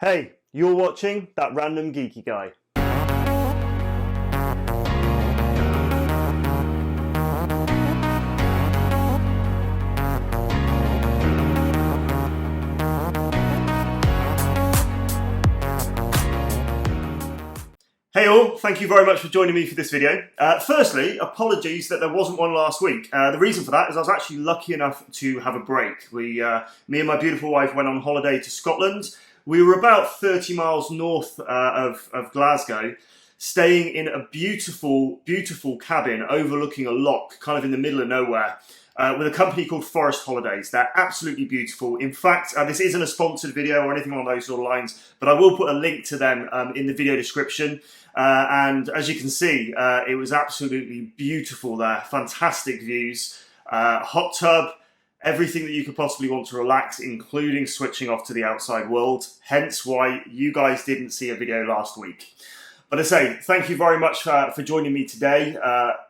Hey, you're watching That Random Geeky Guy. Hey all, thank you very much for joining me for this video. Firstly, apologies that there wasn't one last week. The reason for that is I was actually lucky enough to have a break. Me and my beautiful wife went on holiday to Scotland. We were about 30 miles north of Glasgow, staying in a beautiful, beautiful cabin overlooking a loch, kind of in the middle of nowhere, with a company called Forest Holidays. They're absolutely beautiful. In fact, this isn't a sponsored video or anything along those sort of lines, but I will put a link to them in the video description. And as you can see, it was absolutely beautiful there. Fantastic views, hot tub, everything that you could possibly want to relax, including switching off to the outside world. Hence why you guys didn't see a video last week. But I say, thank you very much for joining me today.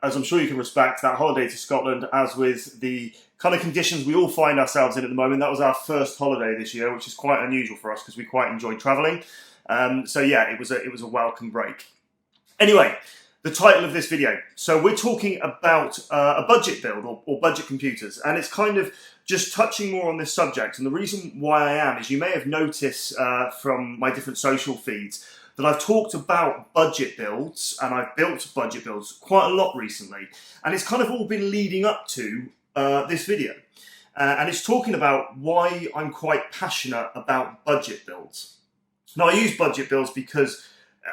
As I'm sure you can respect, that holiday to Scotland, as with the kind of conditions we all find ourselves in at the moment, that was our first holiday this year, which is quite unusual for us because we quite enjoy travelling. So yeah, it was a welcome break. Anyway, the title of this video. So we're talking about a budget build or budget computers, and it's kind of just touching more on this subject. And the reason why I am is you may have noticed from my different social feeds that I've talked about budget builds, and I've built budget builds quite a lot recently, and it's kind of all been leading up to this video. And it's talking about why I'm quite passionate about budget builds. Now, I use budget builds because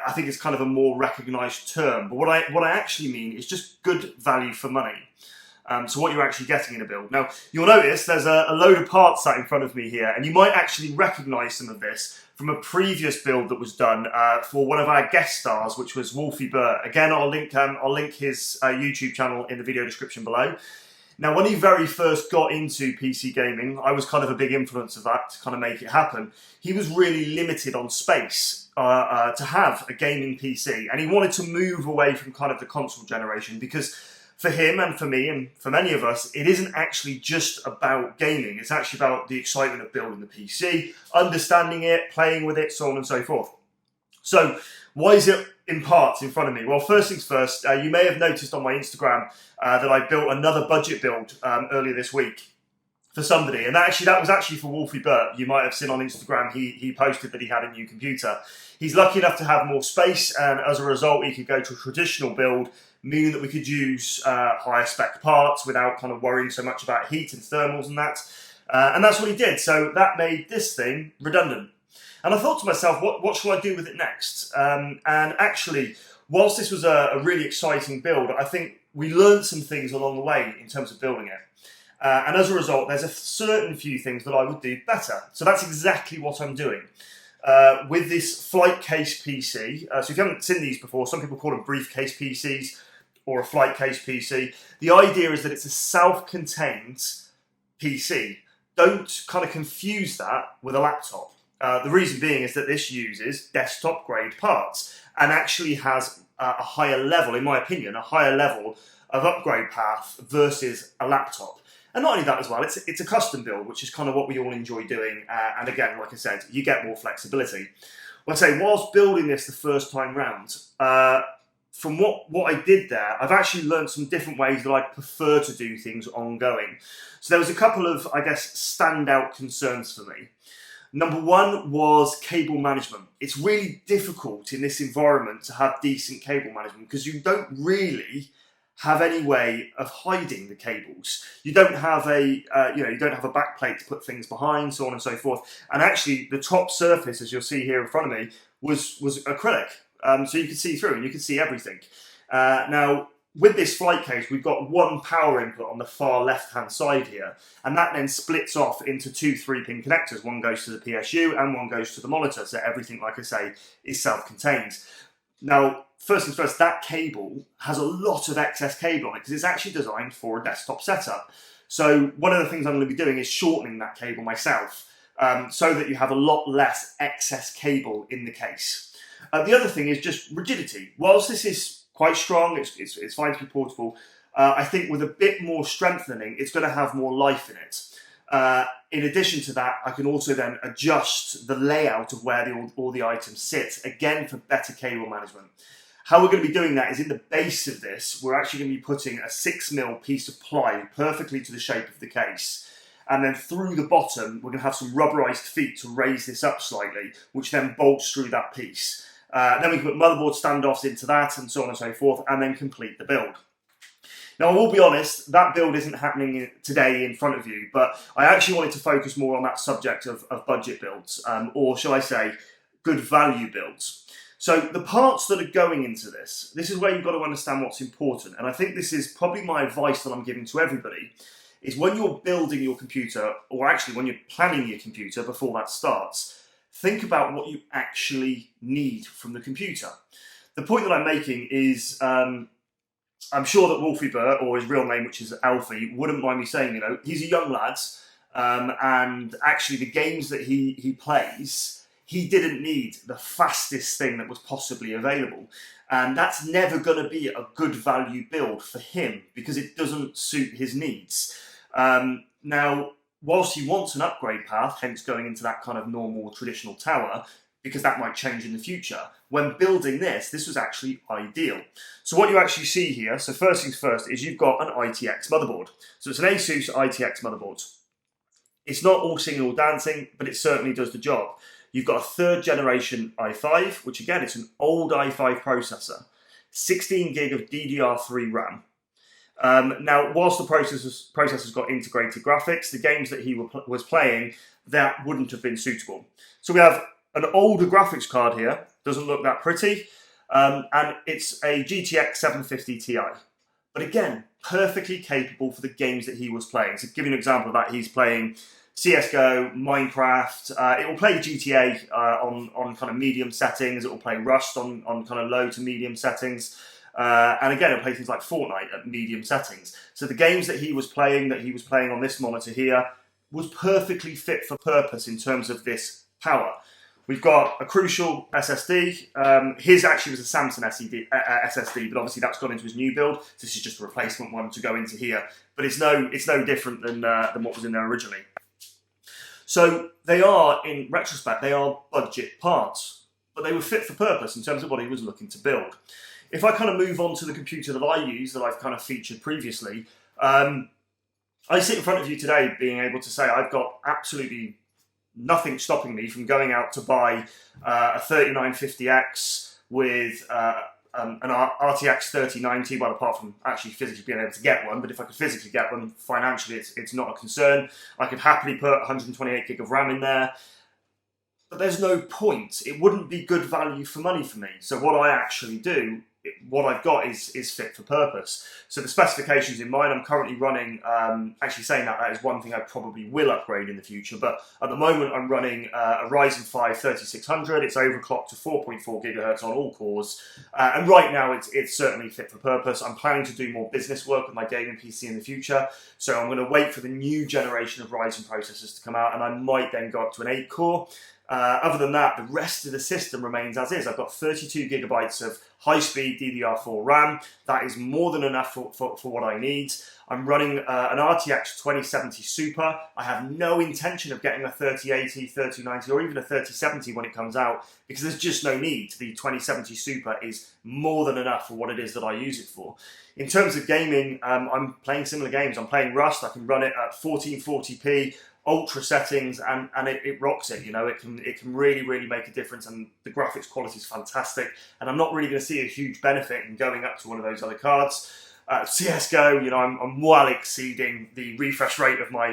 I think it's kind of a more recognised term, but what I actually mean is just good value for money. So what you're actually getting in a build. Now, you'll notice there's a load of parts sat in front of me here, and you might actually recognise some of this from a previous build that was done for one of our guest stars, which was Wolfie Burt. Again, I'll link his YouTube channel in the video description below. Now, when he very first got into PC gaming, I was kind of a big influence of that to kind of make it happen. He was really limited on space to have a gaming PC, and he wanted to move away from kind of the console generation because for him and for me and for many of us, it isn't actually just about gaming. It's actually about the excitement of building the PC, understanding it, playing with it, so on and so forth. So why is it in parts in front of me? Well, first things first, you may have noticed on my Instagram that I built another budget build earlier this week for somebody, and that was actually for Wolfie Burt. You might have seen on Instagram he posted that he had a new computer. He's lucky enough to have more space, and as a result he could go to a traditional build, meaning that we could use higher spec parts without kind of worrying so much about heat and thermals and that. And that's what he did, so that made this thing redundant. And I thought to myself, what shall I do with it next? And actually, whilst this was a really exciting build, I think we learned some things along the way in terms of building it. And as a result, there's a certain few things that I would do better. So that's exactly what I'm doing. With this Flightcase PC, so if you haven't seen these before, some people call them briefcase PCs or a Flightcase PC. The idea is that it's a self-contained PC. Don't kind of confuse that with a laptop. The reason being is that this uses desktop grade parts and actually has a higher level, in my opinion, a higher level of upgrade path versus a laptop. And not only that as well, it's a custom build, which is kind of what we all enjoy doing. And again, like I said, you get more flexibility. Well, I say, whilst building this the first time round, from what I did there, I've actually learned some different ways that I prefer to do things ongoing. So there was a couple of, I guess, standout concerns for me. Number one was cable management. It's really difficult in this environment to have decent cable management because you don't really have any way of hiding the cables. You don't have you don't have a backplate to put things behind, so on and so forth. And actually, the top surface, as you'll see here in front of me, was acrylic, so you could see through and you could see everything. Now, with this Flightcase, we've got one power input on the far left-hand side here, and that then splits off into two 3-pin connectors. One goes to the PSU and one goes to the monitor, so everything, like I say, is self-contained. Now, first things first, that cable has a lot of excess cable on it because it's actually designed for a desktop setup. So one of the things I'm going to be doing is shortening that cable myself so that you have a lot less excess cable in the case. The other thing is just rigidity. Whilst this is quite strong, it's fine to be portable, I think with a bit more strengthening, it's going to have more life in it. In addition to that, I can also then adjust the layout of where all the items sit, again for better cable management. How we're going to be doing that is in the base of this, we're actually going to be putting a 6mm piece of ply perfectly to the shape of the case. And then through the bottom, we're going to have some rubberized feet to raise this up slightly, which then bolts through that piece. Then we can put motherboard standoffs into that and so on and so forth, and then complete the build. Now, I will be honest, that build isn't happening today in front of you, but I actually wanted to focus more on that subject of budget builds, or shall I say, good value builds. So the parts that are going into this is where you've got to understand what's important. And I think this is probably my advice that I'm giving to everybody, is when you're building your computer, or actually when you're planning your computer before that starts, think about what you actually need from the computer. The point that I'm making is, I'm sure that Wolfie Burt, or his real name, which is Alfie, wouldn't mind me saying, he's a young lad, and actually the games that he plays, he didn't need the fastest thing that was possibly available. And that's never going to be a good value build for him because it doesn't suit his needs. Now, whilst he wants an upgrade path, hence going into that kind of normal traditional tower, because that might change in the future, when building this was actually ideal. So what you actually see here, so first things first, is you've got an ITX motherboard. So it's an Asus ITX motherboard. It's not all singing or dancing, but it certainly does the job. You've got a 3rd generation i5, which again, it's an old i5 processor, 16 gig of DDR3 RAM. Now, whilst the processor's got integrated graphics, the games that he was playing, that wouldn't have been suitable. So we have an older graphics card here, doesn't look that pretty, and it's a GTX 750 Ti. But again, perfectly capable for the games that he was playing. So to give you an example of that, he's playing CSGO, Minecraft, it will play GTA on kind of medium settings, it will play Rust on kind of low to medium settings, and again, it'll play things like Fortnite at medium settings. So the games that he was playing on this monitor here was perfectly fit for purpose in terms of this power. We've got a Crucial SSD. His actually was a Samsung SSD, but obviously that's gone into his new build. So this is just a replacement one to go into here. But it's no different than what was in there originally. So they are, in retrospect, they are budget parts, but they were fit for purpose in terms of what he was looking to build. If I kind of move on to the computer that I use, that I've kind of featured previously, I sit in front of you today being able to say I've got absolutely nothing stopping me from going out to buy a 3950X with an RTX 3090, well, apart from actually physically being able to get one, but if I could physically get one, financially it's not a concern. I could happily put 128 gig of RAM in there, but there's no point. It wouldn't be good value for money for me. So what I actually do, what I've got is fit for purpose. So the specifications in mind, I'm currently running, actually saying that is one thing I probably will upgrade in the future, but at the moment I'm running a Ryzen 5 3600, it's overclocked to 4.4 gigahertz on all cores, and right now it's certainly fit for purpose. I'm planning to do more business work with my gaming PC in the future, so I'm going to wait for the new generation of Ryzen processors to come out, and I might then go up to an 8 core. Other than that, the rest of the system remains as is. I've got 32 gigabytes of high-speed DDR4 RAM. That is more than enough for what I need. I'm running an RTX 2070 Super. I have no intention of getting a 3080, 3090, or even a 3070 when it comes out, because there's just no need. The 2070 Super is more than enough for what it is that I use it for. In terms of gaming, I'm playing similar games. I'm playing Rust. I can run it at 1440p. Ultra settings, and it rocks it. It can really make a difference, and the graphics quality is fantastic, and I'm not really going to see a huge benefit in going up to one of those other cards. CSGO, I'm well exceeding the refresh rate of my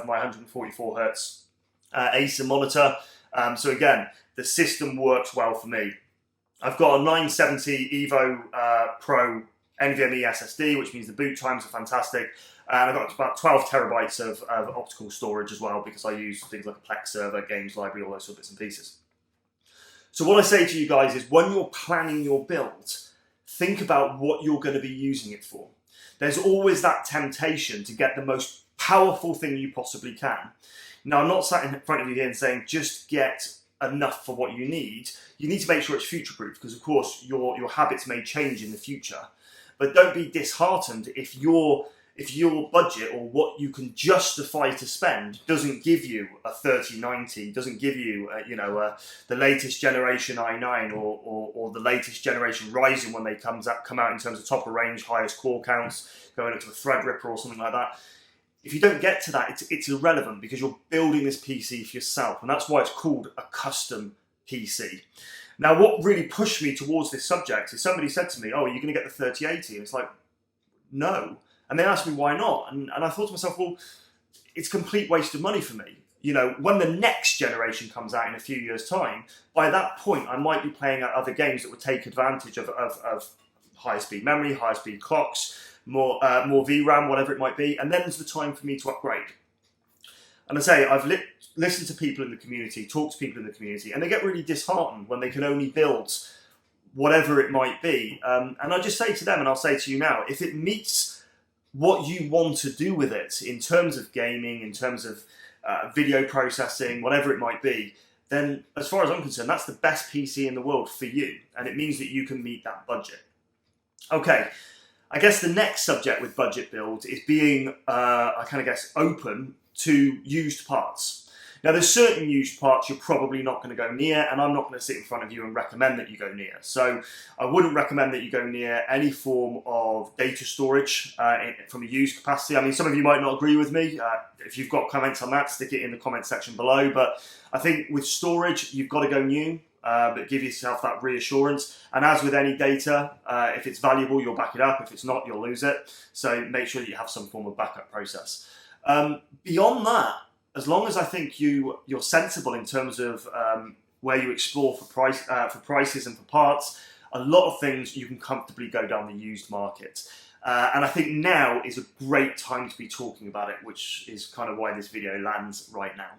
144 hertz Acer monitor, so again, the system works well for me. I've got a 970 Evo Pro NVMe SSD, which means the boot times are fantastic. And I've got about 12 terabytes of optical storage as well, because I use things like a Plex server, games library, all those sort of bits and pieces. So what I say to you guys is, when you're planning your build, think about what you're going to be using it for. There's always that temptation to get the most powerful thing you possibly can. Now, I'm not sat in front of you here and saying just get enough for what you need. You need to make sure it's future-proof, because of course your habits may change in the future. But don't be disheartened if your if your budget or what you can justify to spend doesn't give you a 3090, doesn't give you the latest generation i9 or the latest generation Ryzen when they come out in terms of top of range, highest core counts, going up to a Threadripper or something like that. If you don't get to that, it's irrelevant because you're building this PC for yourself, and that's why it's called a custom PC. Now, what really pushed me towards this subject is somebody said to me, "Oh, are you going to get the 3080?" And it's like, no. And they asked me why not, and I thought to myself, well, it's a complete waste of money for me. When the next generation comes out in a few years' time, by that point, I might be playing at other games that would take advantage of higher speed memory, higher speed clocks, more VRAM, whatever it might be, and then there's the time for me to upgrade. And I say, I've listened to people in the community, talked to people in the community, and they get really disheartened when they can only build whatever it might be. And I just say to them, and I'll say to you now, if it meets what you want to do with it in terms of gaming, in terms of video processing, whatever it might be, then as far as I'm concerned, that's the best PC in the world for you. And it means that you can meet that budget. Okay, I guess the next subject with budget build is being, open to used parts. Now, there's certain used parts you're probably not going to go near, and I'm not going to sit in front of you and recommend that you go near. So I wouldn't recommend that you go near any form of data storage from a used capacity. I mean, some of you might not agree with me. If you've got comments on that, stick it in the comment section below. But I think with storage, you've got to go new, but give yourself that reassurance. And as with any data, if it's valuable, you'll back it up. If it's not, you'll lose it. So make sure that you have some form of backup process. Beyond that, as long as I think you're sensible in terms of where you explore for prices and for parts, a lot of things you can comfortably go down the used market. And I think now is a great time to be talking about it, which is kind of why this video lands right now.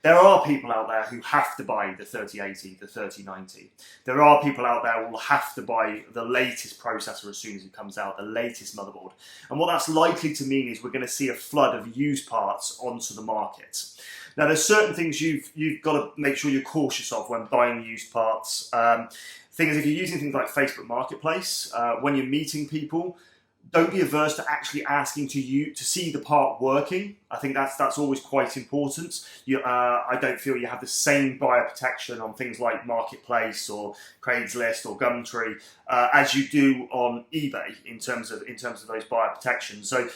There are people out there who have to buy the 3080, the 3090. There are people out there who will have to buy the latest processor as soon as it comes out, the latest motherboard. And what that's likely to mean is we're going to see a flood of used parts onto the market. Now, there's certain things you've got to make sure you're cautious of when buying used parts. Thing is, if you're using things like Facebook Marketplace, when you're meeting people, don't be averse to actually asking to see the part working. I think that's always quite important. I don't feel you have the same buyer protection on things like Marketplace or Craigslist or Gumtree as you do on eBay in terms of those buyer protections. So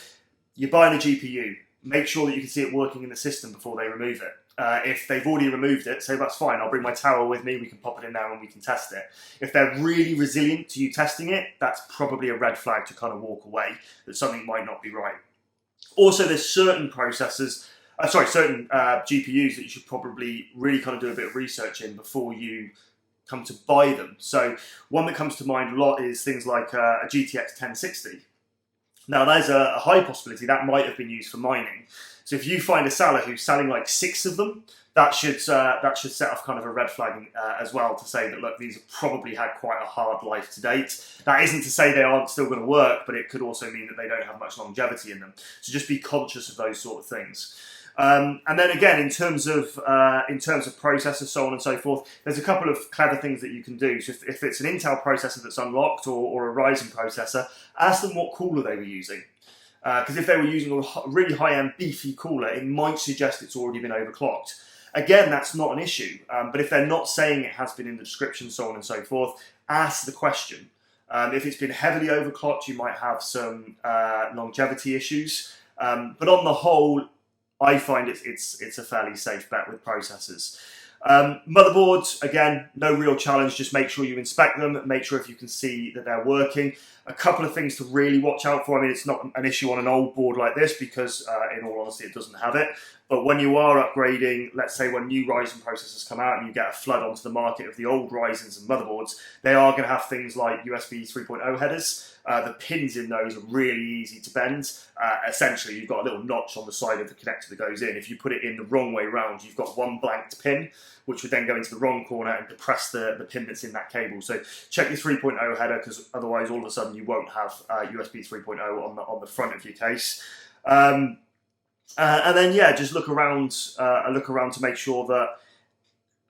you're buying a GPU, make sure that you can see it working in the system before they remove it. If they've already removed it, say that's fine, I'll bring my tower with me, we can pop it in now and we can test it. If they're really resilient to you testing it, that's probably a red flag to kind of walk away, that something might not be right. Also, there's certain GPUs that you should probably really kind of do a bit of research in before you come to buy them. So one that comes to mind a lot is things like a GTX 1060. Now, there's a high possibility that might have been used for mining. So if you find a seller who's selling like 6 of them, that should set off kind of a red flag as well to say that, look, these have probably had quite a hard life to date. That isn't to say they aren't still going to work, but it could also mean that they don't have much longevity in them. So just be conscious of those sort of things. And then again, in terms of processors, so on and so forth, there's a couple of clever things that you can do. So if it's an Intel processor that's unlocked or a Ryzen processor, ask them what cooler they were using. Because if they were using a really high-end beefy cooler, it might suggest it's already been overclocked. Again, that's not an issue. But if they're not saying it has been in the description, so on and so forth, ask the question. If it's been heavily overclocked, you might have some longevity issues. But on the whole, I find it's a fairly safe bet with processors. Motherboards, again, no real challenge. Just make sure you inspect them. Make sure if you can see that they're working. A couple of things to really watch out for. I mean, it's not an issue on an old board like this because, in all honesty, it doesn't have it. But when you are upgrading, let's say when new Ryzen processors come out and you get a flood onto the market of the old Ryzens and motherboards, they are going to have things like USB 3.0 headers. The pins in those are really easy to bend. Essentially, you've got a little notch on the side of the connector that goes in. If you put it in the wrong way round, you've got one blanked pin, which would then go into the wrong corner and depress the pin that's in that cable. So check your 3.0 header, because otherwise all of a sudden you won't have USB 3.0 on the front of your case. And then yeah, just look around to make sure that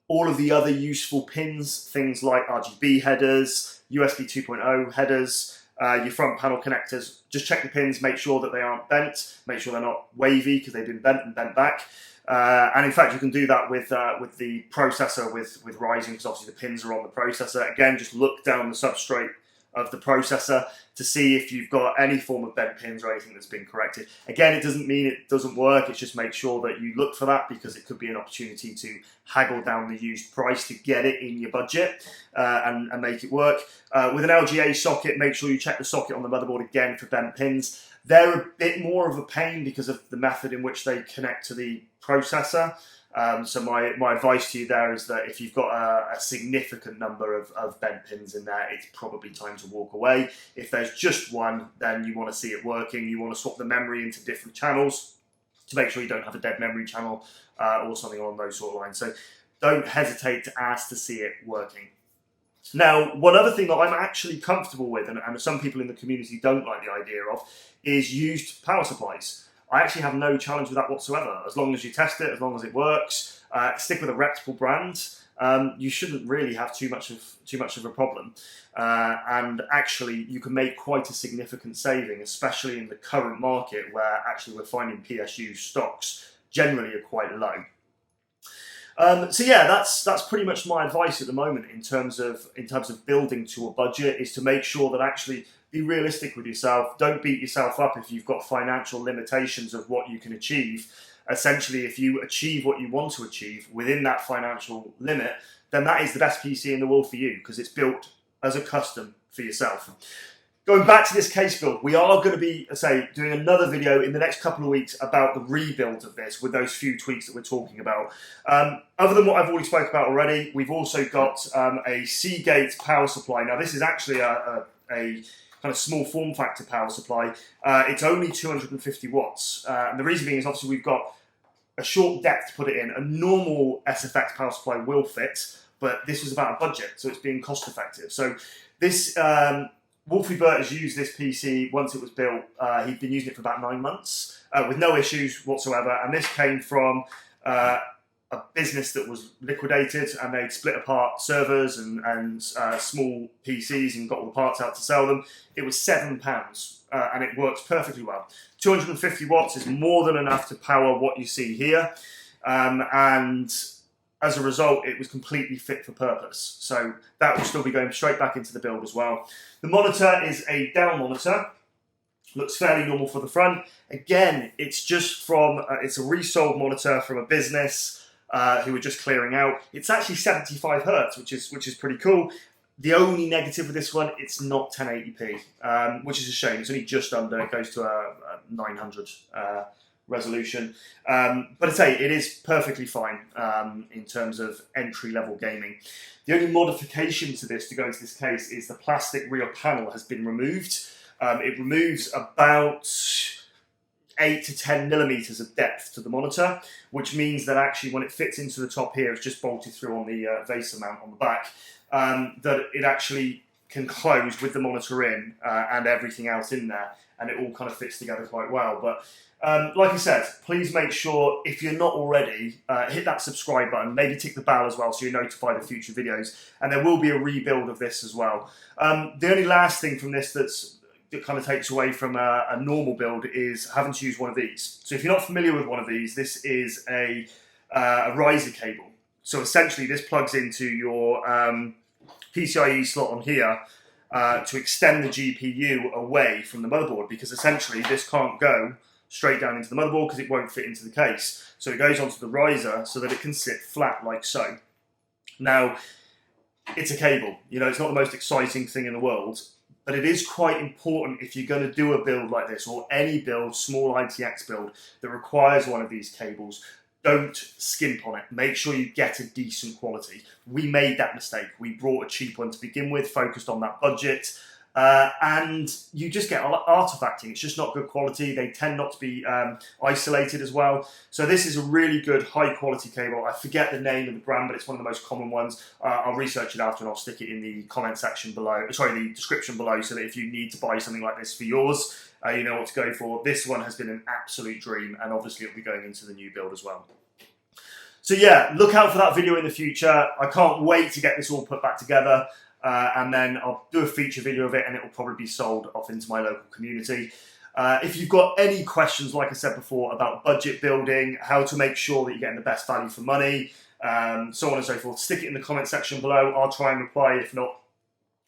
all of the other useful pins, things like RGB headers, USB 2.0 headers, your front panel connectors, just check the pins, make sure that they aren't bent, make sure they're not wavy because they've been bent and bent back. And in fact, you can do that with the processor with rising, because obviously the pins are on the processor. Again, just look down the substrate of the processor to see if you've got any form of bent pins or anything that's been corrected. Again, it doesn't mean it doesn't work, it's just make sure that you look for that, because it could be an opportunity to haggle down the used price to get it in your budget and make it work. With an LGA socket, make sure you check the socket on the motherboard again for bent pins. They're a bit more of a pain because of the method in which they connect to the processor. So my advice to you there is that if you've got a significant number of bent pins in there, it's probably time to walk away. If there's just one, then you want to see it working. You want to swap the memory into different channels to make sure you don't have a dead memory channel or something along those sort of lines. So don't hesitate to ask to see it working. Now, one other thing that I'm actually comfortable with, and some people in the community don't like the idea of, is used power supplies. I actually have no challenge with that whatsoever. As long as you test it, as long as it works, stick with a reputable brand. You shouldn't really have too much of a problem. And actually, you can make quite a significant saving, especially in the current market where actually we're finding PSU stocks generally are quite low. So yeah, that's pretty much my advice at the moment in terms of building to a budget, is to make sure that actually be realistic with yourself. Don't beat yourself up if you've got financial limitations of what you can achieve. Essentially, if you achieve what you want to achieve within that financial limit, then that is the best PC in the world for you, because it's built as a custom for yourself. Going back to this case build, we are going to be, doing another video in the next couple of weeks about the rebuild of this with those few tweaks that we're talking about. Other than what I've already spoke about already, we've also got a Seagate power supply. Now, this is actually a kind of small form factor power supply. It's only 250 watts. And the reason being is obviously we've got a short depth to put it in. A normal SFX power supply will fit, but this was about a budget, so it's being cost effective. So this... Wolfie Bert has used this PC once it was built. He'd been using it for about 9 months with no issues whatsoever. And this came from a business that was liquidated, and they'd split apart servers and small PCs and got all the parts out to sell them. It was £7 and it works perfectly well. 250 watts is more than enough to power what you see here. And as a result, it was completely fit for purpose. So that will still be going straight back into the build as well. The monitor is a Dell monitor. Looks fairly normal for the front. Again, it's just from, it's a resold monitor from a business who were just clearing out. It's actually 75 Hertz, which is pretty cool. The only negative with this one, it's not 1080p, which is a shame. It's only just under, it goes to a 900 resolution. But I say it is perfectly fine in terms of entry-level gaming. The only modification to this, to go into this case, is the plastic rear panel has been removed. It removes about 8 to 10 millimeters of depth to the monitor, which means that actually when it fits into the top here, it's just bolted through on the VESA mount on the back, that it actually can close with the monitor in and everything else in there, and it all kind of fits together quite well. But like I said, please make sure, if you're not already, hit that subscribe button, maybe tick the bell as well so you're notified of future videos, and there will be a rebuild of this as well. The only last thing from this that kind of takes away from a normal build is having to use one of these. So if you're not familiar with one of these, this is a riser cable. So essentially this plugs into your PCIe slot on here to extend the GPU away from the motherboard, because essentially this can't go straight down into the motherboard because it won't fit into the case. So it goes onto the riser so that it can sit flat like so. Now, it's a cable. You know, it's not the most exciting thing in the world, but it is quite important if you're going to do a build like this, or any build, small ITX build, that requires one of these cables. Don't skimp on it. Make sure you get a decent quality. We made that mistake. We brought a cheap one to begin with, focused on that budget, and you just get artifacting. It's just not good quality. They tend not to be isolated as well. So this is a really good high quality cable. I forget the name of the brand, but it's one of the most common ones. I'll research it after and I'll stick it in the comment section below, the description below, so that if you need to buy something like this for yours, you know what to go for. This one has been an absolute dream, and obviously it'll be going into the new build as well. So yeah, look out for that video in the future. I can't wait to get this all put back together. and then I'll do a feature video of it, and it will probably be sold off into my local community. If you've got any questions, like I said before, about budget building, how to make sure that you're getting the best value for money, so on and so forth, stick it in the comment section below. I'll try and reply. If not,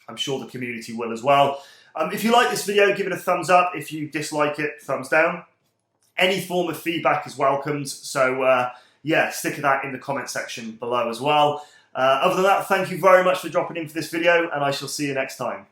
I'm sure the community will as well. If you like this video, give it a thumbs up. If you dislike it, thumbs down. Any form of feedback is welcomed. So yeah, stick that in the comment section below as well. Other than that, thank you very much for dropping in for this video, and I shall see you next time.